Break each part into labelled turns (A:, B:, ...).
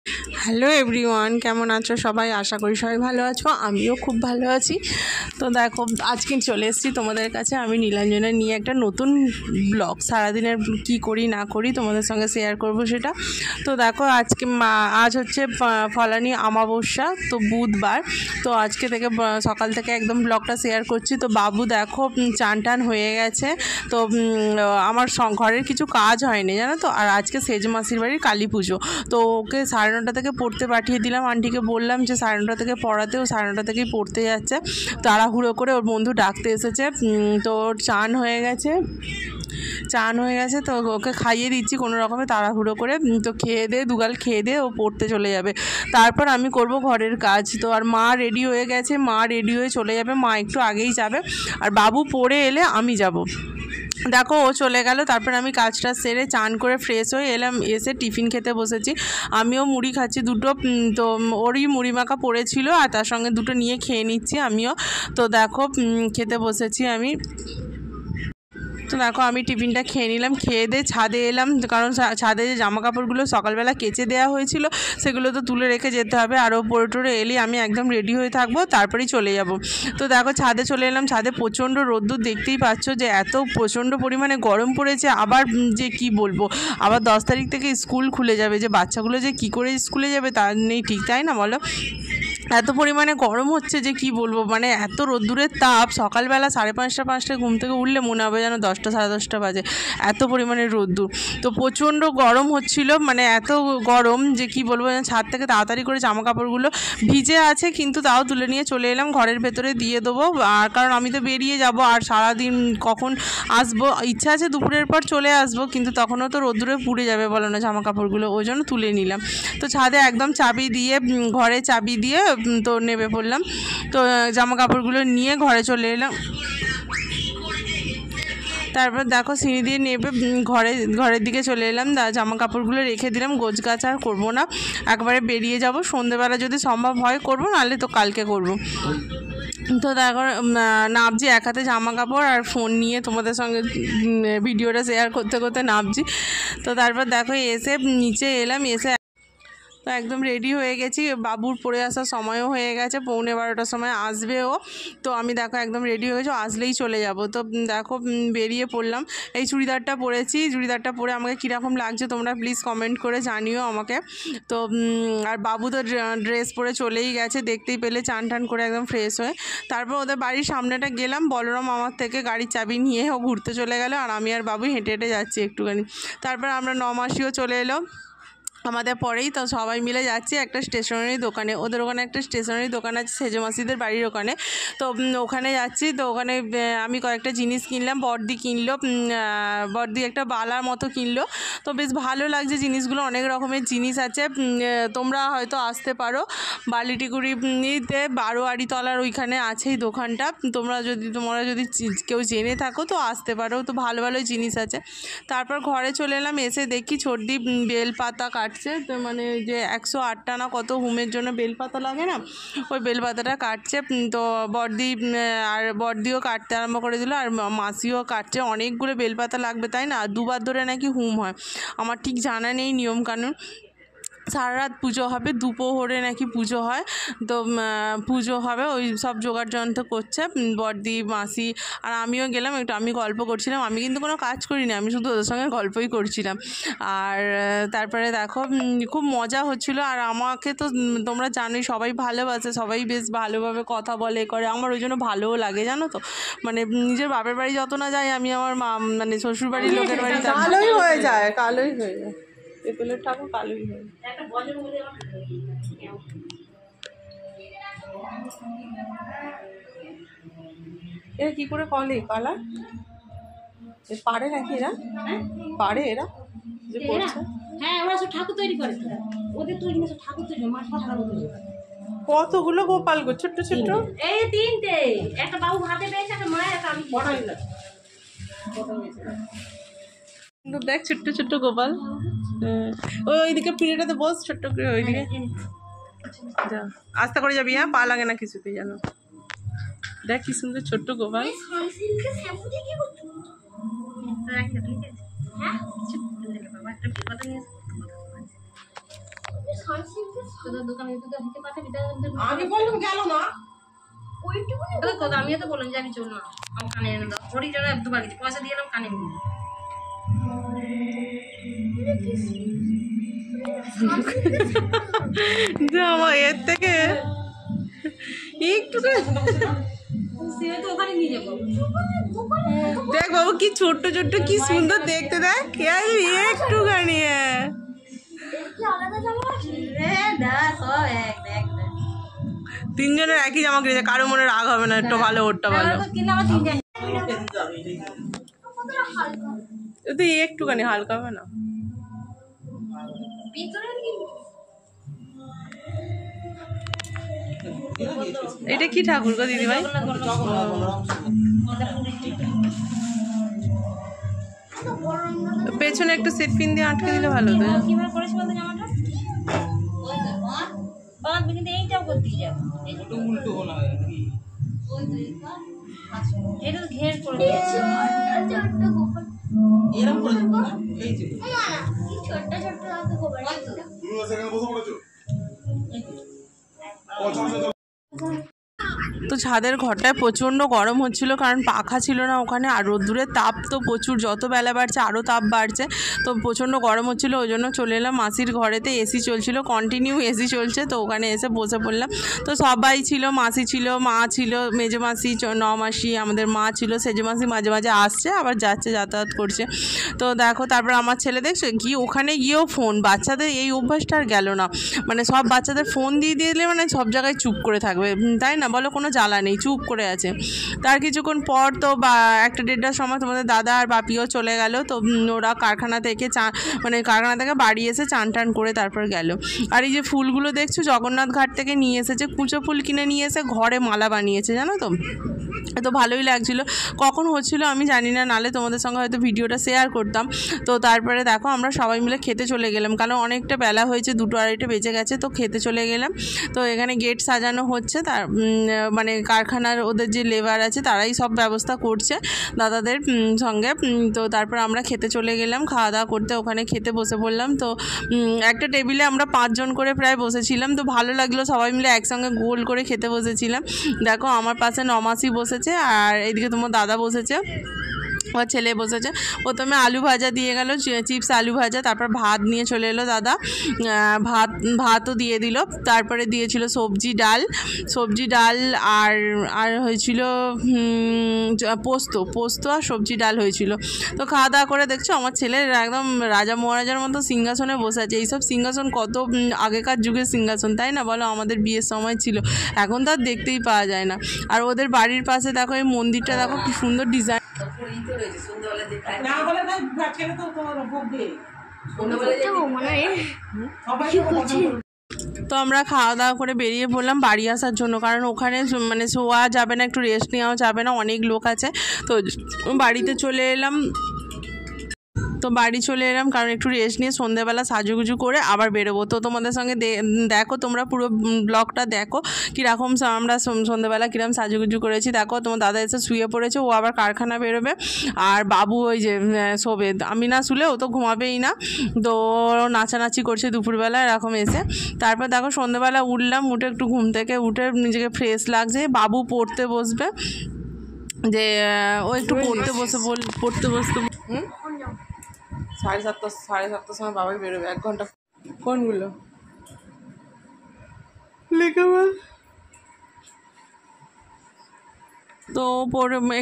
A: Hello everyone, কেমন আছো সবাই? আশা করি সবাই ভালো আছো, আমিও খুব ভালো আছি। তো দেখো, আজকে চলে এসেছি তোমাদের কাছে আমি নীলাঞ্জনা নিয়ে একটা নতুন ব্লগ। সারাদিনের কি করি না করি তোমাদের সঙ্গে শেয়ার করব সেটা। তো দেখো, আজ হচ্ছে ফলানি অমাবস্যা, তো বুধবার। তো আজকে থেকে সকাল থেকে একদম ব্লগটা শেয়ার করছি। তো বাবু দেখো চান টান হয়ে গেছে। তো আমার ঘরের কিছু কাজ হয়নি জানো তো। আর আজকে সেজ মাসির বাড়ির কালী পুজো। তো ওকে 9:30 থেকে পড়তে পাঠিয়ে দিলাম। আন্টিকে বললাম যে 9:30 থেকে পড়াতে, ও 9:30 থেকেই পড়তে যাচ্ছে। তাড়াহুড়ো করে ওর বন্ধু ডাকতে এসেছে। তো ওর চান হয়ে গেছে, তো ওকে খাইয়ে দিচ্ছি কোনো রকমে তাড়াহুড়ো করে। তো খেয়ে দে, দুগাল খেয়ে দে ও পড়তে চলে যাবে। তারপর আমি করব ঘরের কাজ। তো আর মা রেডি হয়ে গেছে, মা রেডি হয়ে চলে যাবে, মা একটু আগেই যাবে। আর বাবু পড়ে এলে আমি যাব। দেখো ও চলে গেল। তারপর আমি কাজটা সেরে চান করে ফ্রেশ হয়ে এলাম, এসে টিফিন খেতে বসেছি। আমিও মুড়ি খাচ্ছি দুটো। তো ওরই মুড়ি মাখা পড়েছিল আর তার সঙ্গে দুটো নিয়ে খেয়ে নিচ্ছি আমিও। তো দেখো খেতে বসেছি আমি। তো দেখো আমি টিফিনটা খেয়ে নিলাম, খেয়ে দিয়ে ছাদে এলাম, কারণ ছাদে যে জামা কাপড়গুলো সকালবেলা কেচে দেওয়া হয়েছিল সেগুলো তো তুলে রেখে যেতে হবে। আর ওপরে টোরে এলেই আমি একদম রেডি হয়ে থাকবো, তারপরেই চলে যাব। তো দেখো ছাদে চলে এলাম। ছাদে প্রচণ্ড রোদ্দুর, দেখতেই পাচ্ছ যে এত প্রচণ্ড পরিমাণে গরম পড়েছে। আবার যে কি বলবো, আবার 10 তারিখ থেকে স্কুল খুলে যাবে, যে বাচ্চাগুলো যে কি করে স্কুলে যাবে তার নেই ঠিক, তাই না বলো? এত পরিমাণে গরম হচ্ছে যে কি বলবো, মানে এত রোদ্দুরের তাপ। সকালবেলা 5:30 ঘুম থেকে উঠলে মনে হবে যেন 10টা 10:30 বাজে, এত পরিমাণে রোদ্দুর। তো প্রচণ্ড গরম হচ্ছিল, মানে এত গরম যে কি বলবো। ছাদ থেকে তাড়াতাড়ি করে জামা কাপড়গুলো ভিজে আছে, কিন্তু তাও তুলে নিয়ে চলে এলাম, ঘরের ভেতরে দিয়ে দেবো। আর কারণ আমি তো বেরিয়ে যাব, আর সারাদিন কখন আসবো, ইচ্ছা আছে দুপুরের পর চলে আসবো, কিন্তু তখনও তো রোদ্দুরে পুড়ে যাবে বলো না জামা কাপড়গুলো, ওই জন্য তুলে নিলাম। তো ছাদে একদম চাবি দিয়ে, ঘরে চাবি দিয়ে তো নেমে পড়লাম। তো জামা কাপড়গুলো নিয়ে ঘরে চলে এলাম। তারপর দেখো সিঁড়ি দিয়ে নেবে ঘরের দিকে চলে এলাম। জামা কাপড়গুলো রেখে দিলাম, গোছগাছ আর করবো না, একবারে বেরিয়ে যাব। সন্ধেবেলা যদি সম্ভব হয় করবো, নাহলে তো কালকে করব। তো দেখো নামছি, এক হাতে জামা কাপড় আর ফোন নিয়ে তোমাদের সঙ্গে ভিডিওটা শেয়ার করতে করতে নামছি। তো তারপর দেখো এসে নিচে এলাম, এসে তো একদম রেডি হয়ে গেছি। বাবুর পড়ে আসার সময়ও হয়ে গেছে, 11:15টার সময় আসবে ও। তো আমি দেখো একদম রেডি হয়ে গেছি, আসলেই চলে যাব। তো দেখো বেরিয়ে পড়লাম। এই চুড়িদারটা পরেছি, চুড়িদারটা পরে আমাকে কীরকম লাগছে তোমরা প্লিজ কমেন্ট করে জানিও আমাকে। তো আর বাবু তো ড্রেস পরে চলেই গেছে, দেখতেই পেলে, চান টান করে একদম ফ্রেশ হয়ে। তারপর ওদের বাড়ির সামনেটা গেলাম, বলরাম আমার থেকে গাড়ির চাবি নিয়ে ও ঘুরতে চলে গেল, আর আমি আর বাবু হেঁটে হেঁটে যাচ্ছি একটুখানি। তারপর আমরা 9 মাসিও চলে এলো আমাদের পরেই। তো সবাই মিলে যাচ্ছি একটা স্টেশনারি দোকানে, ওদের ওখানে একটা স্টেশনারি দোকান আছে সেজ মাসিদের বাড়ির ওখানে। তো ওখানে যাচ্ছি। তো ওখানে আমি কয়েকটা জিনিস কিনলাম, বড়দি কিনলো, বড়দি একটা বালার মতো কিনলো। তো বেশ ভালো লাগছে জিনিসগুলো, অনেক রকমের জিনিস আছে। তোমরা হয়তো আসতে পারো, বালিটিকুড়িতে 12 তলার ওইখানে আছে এই দোকানটা। তোমরা যদি কেউ জেনে থাকো তো আসতে পারো, তো ভালো ভালো জিনিস আছে। তারপর ঘরে চলে এলাম, এসে দেখি ছোটদি বেলপাতা কাটছে। তো মানে যে 108টা না কত হোমের জন্য বেলপাতা লাগে না, ওই বেলপাতাটা কাটছে। তো বড়দিও কাটতে আরম্ভ করে দিল, আর মাসিও কাটছে। অনেকগুলো বেলপাতা লাগবে তাই না, 2বার ধরে নাকি হোম হয়, আমার ঠিক জানা নেই নিয়মকানুন। সারা রাত পুজো হবে, দুপুরে নাকি পুজো হয়। তো পুজো হবে, ওই সব জোগাড় যন্ত্র করছে বড়দি মাসি। আর আমিও গেলাম একটু, আমি গল্প করছিলাম, আমি কিন্তু কোনো কাজ করিনি, আমি শুধু ওদের সঙ্গে গল্পই করছিলাম। আর তারপরে দেখো খুব মজা হচ্ছিলো। আর আমাকে তো তোমরা জানোই সবাই ভালোবাসে, সবাই বেশ ভালোভাবে কথা বলে করে, আমার ওই জন্য ভালোও লাগে জানো তো। মানে নিজের বাপের বাড়ি যত না যাই, আমি আমার মানে শ্বশুর বাড়ির লোকের বাড়ি কালোই হয়ে যায়। পেপেলের ঠাকুর কালোই হয়। এরা কি করে কলে কালা পারে নাকি, এরা পারে, এরা যে করছে?
B: হ্যাঁ, ওরা সব ঠাকুর তৈরি করে, ওদের তৈরি সব ঠাকুর তৈরি, মাঠা ঠাকুর তৈরি।
A: কতগুলো গোপাল গো, ছোট্ট ছোট্ট?
B: এই 3টে, একটা বাবু হাতে পেয়েছে, একটা মায়ের, একটা আমি পড়াই না।
A: দেখ ছোট্ট ছোট্ট গোপাল। ওইদিকে পিড়েটাতে বস, ছোট্ট করে ওইদিকে যা, আস্তে করে যাবি, হ্যাঁ পা লাগে না কিছুতে জানো। দেখ কি সুন্দর ছোট্ট গোপাল।
B: তোদের দোকানে তোদের হাতে পাঠাবি
A: আমি বললাম গেল না
B: আমিও তো বললাম যে আমি চল না আমার কানে এনে দাও ঘড়ি জন্য দুবার গেছি পয়সা দিয়ে এলাম কানে নিয়ে
A: আমার এর থেকে একটু
B: সে তো ওখানে নিয়ে যাবো
A: দেখ বাবু কি ছোট্ট ছোট্ট কি সুন্দর দেখতে দেখ একটুখানি তিনজনের একই জামা কিনেছে কারো মনে রাগ হবে না একটু ভালো ওরটা ভালো তুই একটুখানি হালকা হবে না এটা কি ঠাকুর গো দিদি ভাই পেছনে একটু সিট পিন দিয়ে আটকে দিলে ভালো হতো
B: কিভাবে করেছি বলতো জামাটা বাঁধবে কিন্তু এইটাও করতে যাবো এটা তো ঘের করে দিয়েছে
C: এরকম করে দেবো না এই যে
D: ছোট্ট ছোট্ট আগে গোবর
C: তুমি সেখানে বসে পড়েছো পছন্দ
A: তো ছাদের ঘরটায় প্রচণ্ড গরম হচ্ছিল কারণ পাখা ছিল না ওখানে আর রোদ্দুরের তাপ তো প্রচুর যত বেলা বাড়ছে আরও তাপ বাড়ছে তো প্রচণ্ড গরম হচ্ছিলো ওই জন্য চলে এলাম মাসির ঘরেতে এসি চলছিল কন্টিনিউ এসি চলছে তো ওখানে এসে বসে পড়লাম তো সবাই ছিল মাসি ছিল মা ছিল মেজো মাসি মাসি আমাদের মা ছিল সেজো মাসি মাঝে মাঝে আসছে আবার যাচ্ছে যাতায়াত করছে তো দেখো তারপর আমার ছেলে দেখছো গিয়ে ওখানে গিয়েও ফোন বাচ্চাদের এই অভ্যাসটা আর গেল না মানে সব বাচ্চাদের ফোন দিয়ে দিলে মানে সব জায়গায় চুপ করে থাকবে তাই না বলো কোনো জ্বালা নেই চুপ করে আছে তার কিছুক্ষণ পর তো বা 1-1:30টার সময় তোমাদের দাদা আর বাপিও চলে গেল তো ওরা কারখানা থেকে মানে কারখানা থেকে বাড়ি এসে চান টান করে তারপর গেল আর এই যে ফুলগুলো দেখছো জগন্নাথ ঘাট থেকে নিয়ে এসেছে কুচো ফুল কিনে নিয়ে এসে ঘরে মালা বানিয়েছে জানো তো ভালোই লাগছিল কখন হচ্ছিল আমি জানি না নালে তোমাদের সঙ্গে হয়তো ভিডিওটা শেয়ার করতাম তো তারপরে দেখো আমরা সবাই মিলে খেতে চলে গেলাম কারণ অনেকটা বেলা হয়েছে 2-2:30 বেজে গেছে তো খেতে চলে গেলাম তো এখানে গেট সাজানো হচ্ছে তার মানে কারখানার ওদের যে লেবার আছে তারাই সব ব্যবস্থা করছে দাদাদের সঙ্গে তো তারপর আমরা খেতে চলে গেলাম খাওয়া দাওয়া করতে ওখানে খেতে বসে পড়লাম তো একটা টেবিলে আমরা 5 জন করে প্রায় বসেছিলাম তো ভালো লাগলো সবাই মিলে একসঙ্গে গোল করে খেতে বসেছিলাম দেখো আমার পাশে নমাসি বসেছে আর এইদিকে তোমার দাদা বসেছে ওর ছেলে বসেছে প্রথমে আলু ভাজা দিয়ে গেল চিপস আলু ভাজা তারপর ভাত নিয়ে চলে এলো দাদা ভাতও দিয়ে দিল তারপরে দিয়েছিল সবজি ডাল আর হয়েছিল পোস্ত আর সবজি ডাল হয়েছিল তো খাওয়া দাওয়া করে দেখছো আমার ছেলে একদম রাজা মহারাজার মতো সিংহাসনে বসে আছে এইসব সিংহাসন কত আগেকার যুগের সিংহাসন তাই না বলো আমাদের বিয়ের সময় ছিল এখন তো আর দেখতেই পাওয়া যায় না আর ওদের বাড়ির পাশে দেখো এই মন্দিরটা দেখো কি সুন্দর ডিজাইন তো আমরা খাওয়া দাওয়া করে বেরিয়ে পড়লাম বাড়ি আসার জন্য কারণ ওখানে মানে শোয়া যাবে না একটু রেস্ট নেওয়া যাবে না অনেক লোক আছে তো বাড়িতে চলে এলাম কারণ একটু রেস্ট নিয়ে সন্ধ্যেবেলা সাজুগুজু করে আবার বেরোবো তো তোমাদের সঙ্গে দেখো তোমরা পুরো ব্লগটা দেখো কীরকম আমরা সন্ধ্যেবেলা কীরকম সাজুগুজু করেছি দেখো তোমার দাদা এসে শুয়ে পড়েছে ও আবার কারখানা বেরোবে আর বাবু ওই যে শোবে আমি না শুলে ও তো ঘুমাবেই না তো নাচানাচি করছে দুপুরবেলা এরকম এসে তারপর দেখো সন্ধ্যেবেলা উঠলাম উঠে একটু ঘুম থেকে উঠে নিজেকে ফ্রেশ লাগছে বাবু পড়তে বসবে যে ও একটু পড়তে বসতে 7:30 সময় বাবাই বেরোবে 1 ঘন্টা কোনগুলো লিখে বল তো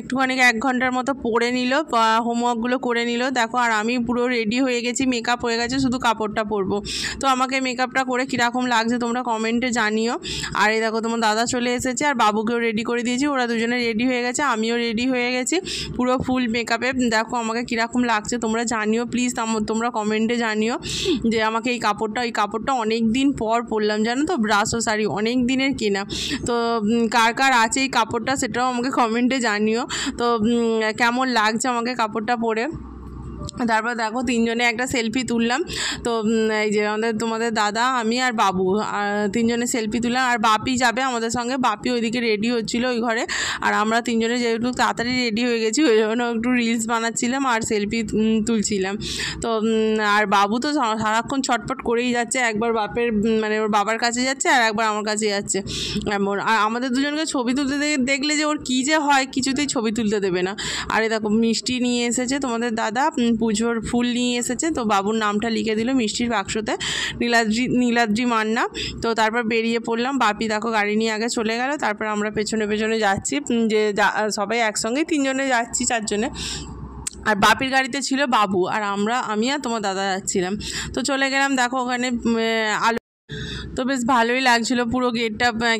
A: একটুখানি 1 ঘন্টার মতো পড়ে নিল হোমওয়ার্কগুলো করে নিল দেখো আর আমি পুরো রেডি হয়ে গেছি মেকআপ হয়ে গেছে শুধু কাপড়টা পরবো তো আমাকে মেকআপটা করে কীরকম লাগছে তোমরা কমেন্টে জানিও আর এই দেখো তোমার দাদা চলে এসেছে আর বাবুকেও রেডি করে দিয়েছি ওরা দুজনে রেডি হয়ে গেছে আমিও রেডি হয়ে গেছি পুরো ফুল মেকআপে দেখো আমাকে কীরকম লাগছে তোমরা জানিও প্লিজ তোমরা কমেন্টে জানিও যে আমাকে এই কাপড়টা অনেক দিন পর পরলাম জানো তো ব্রাশো শাড়ি অনেক দিনের কেনা তো কার আছে এই কাপড়টা সেটাও আমাকে কমেন্টে জানিও তো কেমন লাগছে আমাকে কাপড়টা পরে তারপর দেখো তিনজনে একটা সেলফি তুললাম। তো এই যে তোমাদের দাদা, আমি আর বাবু, আর তিনজনে সেলফি তুললাম। আর বাপি যাবে আমাদের সঙ্গে, বাপি ওইদিকে রেডি হচ্ছিলো ওই ঘরে। আর আমরা তিনজনে যেহেতু তাড়াতাড়ি রেডি হয়ে গেছি ওই জন্য একটু রিলস বানাচ্ছিলাম আর সেলফি তুলছিলাম। তো আর বাবু তো সারাক্ষণ ছটফট করেই যাচ্ছে, একবার বাপের মানে ওর বাবার কাছে যাচ্ছে আর একবার আমার কাছে যাচ্ছে এমন। আর আমাদের দুজনকে ছবি তুলতে দেখলে যে ওর কী যে হয়, কিছুতেই ছবি তুলতে দেবে না। আর দেখো মিষ্টি নিয়ে এসেছে তোমাদের দাদা, পুজোর ফুল নিয়ে এসেছে। তো বাবুর নামটা লিখে দিল মিষ্টির বাক্সতে, নীলাদ্রি মান্না। তো তারপর বেরিয়ে পড়লাম। বাপি দেখো গাড়ি নিয়ে আগে চলে গেল, তারপর আমরা পেছনে পেছনে যাচ্ছি, যে সবাই একসঙ্গেই তিনজনে যাচ্ছি, চারজনে। আর বাপির গাড়িতে ছিল বাবু, আর আমি আর তোমার দাদা যাচ্ছিলাম। তো চলে গেলাম দেখো ওখানে আলো, তো বেশ ভালোই লাগছিলো। পুরো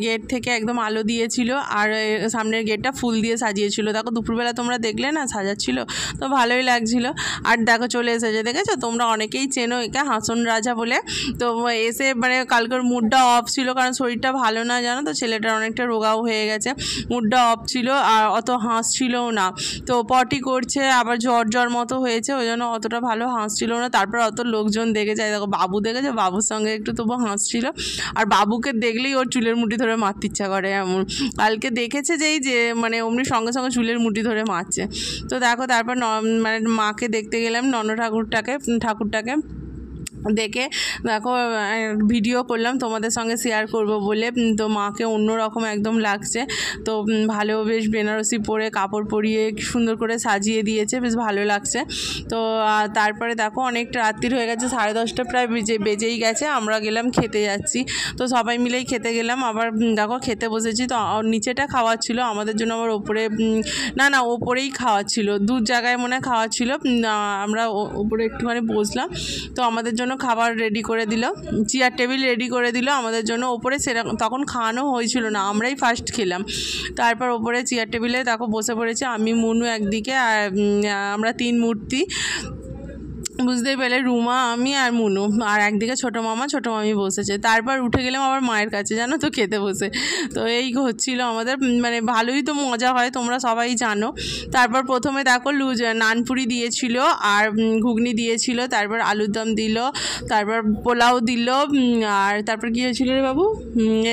A: গেট থেকে একদম আলো দিয়েছিল, আর সামনের গেটটা ফুল দিয়ে সাজিয়েছিল। দেখো দুপুরবেলা তোমরা দেখলে না সাজাচ্ছিল, তো ভালোই লাগছিল। আর দেখো চলে এসেছে, দেখেছো তোমরা অনেকেই চেনো একে, হাসন রাজা বলে। তো এসে মানে কালকের মুডটা অফ ছিল, কারণ শরীরটা ভালো না জানো তো, ছেলেটার অনেকটা রোগাও হয়ে গেছে, মুডটা অফ ছিল আর অত হাসছিলও না। তো পটি করছে, আবার জ্বর মতো হয়েছে, ওই জন্য অতটা ভালো হাসছিল না। তারপর অত লোকজন দেখেছে, দেখো বাবু দেখেছে, বাবুর সঙ্গে একটু তবু হাসছিল। আর বাবুকে দেখলেই ওর চুলের মুঠি ধরে মারতে ইচ্ছা করে এমন। কালকে দেখেছে যে মানে অমনি সঙ্গে সঙ্গে চুলের মুঠি ধরে মারছে। তো দেখো তারপর মানে মাকে দেখতে গেলাম, ঠাকুরটাকে দেখে দেখো ভিডিও করলাম তোমাদের সঙ্গে শেয়ার করব বলে। তো মাকে অন্যরকম একদম লাগছে। তো ভালো বেশ বেনারসি পরে কাপড় পরিয়ে সুন্দর করে সাজিয়ে দিয়েছে, বেশ ভালো লাগছে। তো তারপরে দেখো অনেকটা রাত্রির হয়ে গেছে, 10:30 প্রায় বেজেই গেছে। আমরা গেলাম খেতে যাচ্ছি, তো সবাই মিলেই খেতে গেলাম। আবার দেখো খেতে বসেছি, তো নিচেটা খাওয়াচ্ছিল আমাদের জন্য, আবার ওপরে না ওপরেই খাওয়াচ্ছিল, দু জায়গায় মনে হয় খাওয়াচ্ছিল। আমরা ওপরে একটুখানি বসলাম, তো আমাদের জন্য খাবার রেডি করে দিল, চেয়ার টেবিল রেডি করে দিল আমাদের জন্য। ওপরে সেরকম তখন খাওয়ানো হয়েছিল না, আমরাই ফার্স্ট খেলাম। তারপর ওপরে চেয়ার টেবিলে দেখো বসে পড়েছে, আমি মুনু একদিকে, আর আমরা 3 মূর্তি, বুঝতেই পেলে, রুমা, আমি আর মুনু, আর একদিকে ছোটো মামি বসেছে। তারপর উঠে গেলাম আবার মায়ের কাছে জানো তো খেতে বসে। তো এই হচ্ছিল আমাদের, মানে ভালোই তো মজা হয়, তোমরা সবাই জানো। তারপর প্রথমে দেখো নানপুরি দিয়েছিল আর ঘুগনি দিয়েছিল, তারপর আলুর দম দিল, তারপর পোলাও দিল, আর তারপর কী হয়েছিল রে বাবু,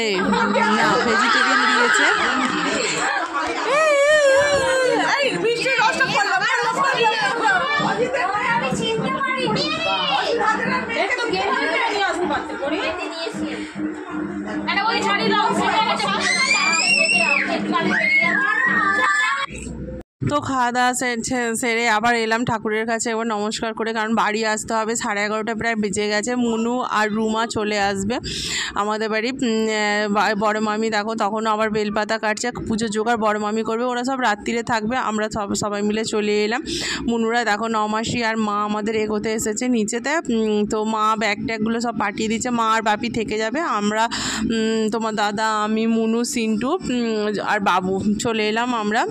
A: এই না ভেজিটেবিল দিয়েছে। তো খাওয়া দাওয়া সেরে আবার এলাম ঠাকুরের কাছে, এবার নমস্কার করে, কারণ বাড়ি আসতে হবে, 11:30 প্রায় বেজে গেছে। মুনু আর রুমা চলে আসবে আমাদের বাড়ি। বড় মামি দেখো তখনও আবার বেলপাতা কাটছে, পুজোর জোগাড় বড় মামি করবে, ওরা সব রাত্রিরে থাকবে। আমরা সবাই মিলে চলে এলাম। মুনুরা দেখো 9 মাসি আর মা আমাদের এগোতে এসেছে নিচেতে। তো মা ব্যাগ ট্যাগগুলো সব পাঠিয়ে দিচ্ছে, মা আর বাপি থেকে যাবে, আমরা তোমার দাদা, আমি, মুনু, সিন্টু আর বাবু চলে এলাম। আমরা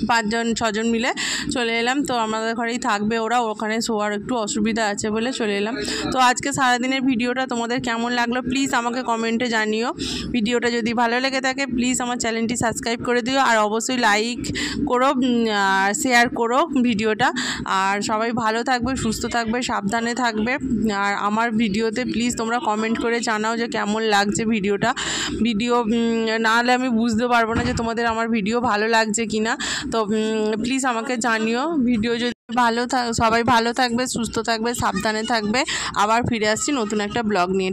A: 5-6জন মিলে চলে এলাম। তো আমাদের ঘরেই থাকবে ওরা, ওখানে শোয়ার একটু অসুবিধা আছে বলে চলে এলাম। তো আজকে সারাদিনের ভিডিওটা তোমাদের কেমন লাগলো প্লিজ আমাকে কমেন্টে জানিও। ভিডিওটা যদি ভালো লেগে থাকে প্লিজ আমার চ্যানেলটি সাবস্ক্রাইব করে দিও, আর অবশ্যই লাইক করো আর শেয়ার করো ভিডিওটা। আর সবাই ভালো থাকবে, সুস্থ থাকবে, সাবধানে থাকবে। আর আমার ভিডিওতে প্লিজ তোমরা কমেন্ট করে জানাও যে কেমন লাগছে ভিডিওটা। না হলে আমি বুঝতে পারবো না যে তোমাদের আমার ভিডিও ভালো লাগছে কি না। তো প্লিজ আমাকে জানিও। ভিডিও যদি সবাই ভালো থাকবে, সুস্থ থাকবে, সাবধানে থাকবে। আবার ফিরে আসছি নতুন একটা ব্লগ নিয়ে।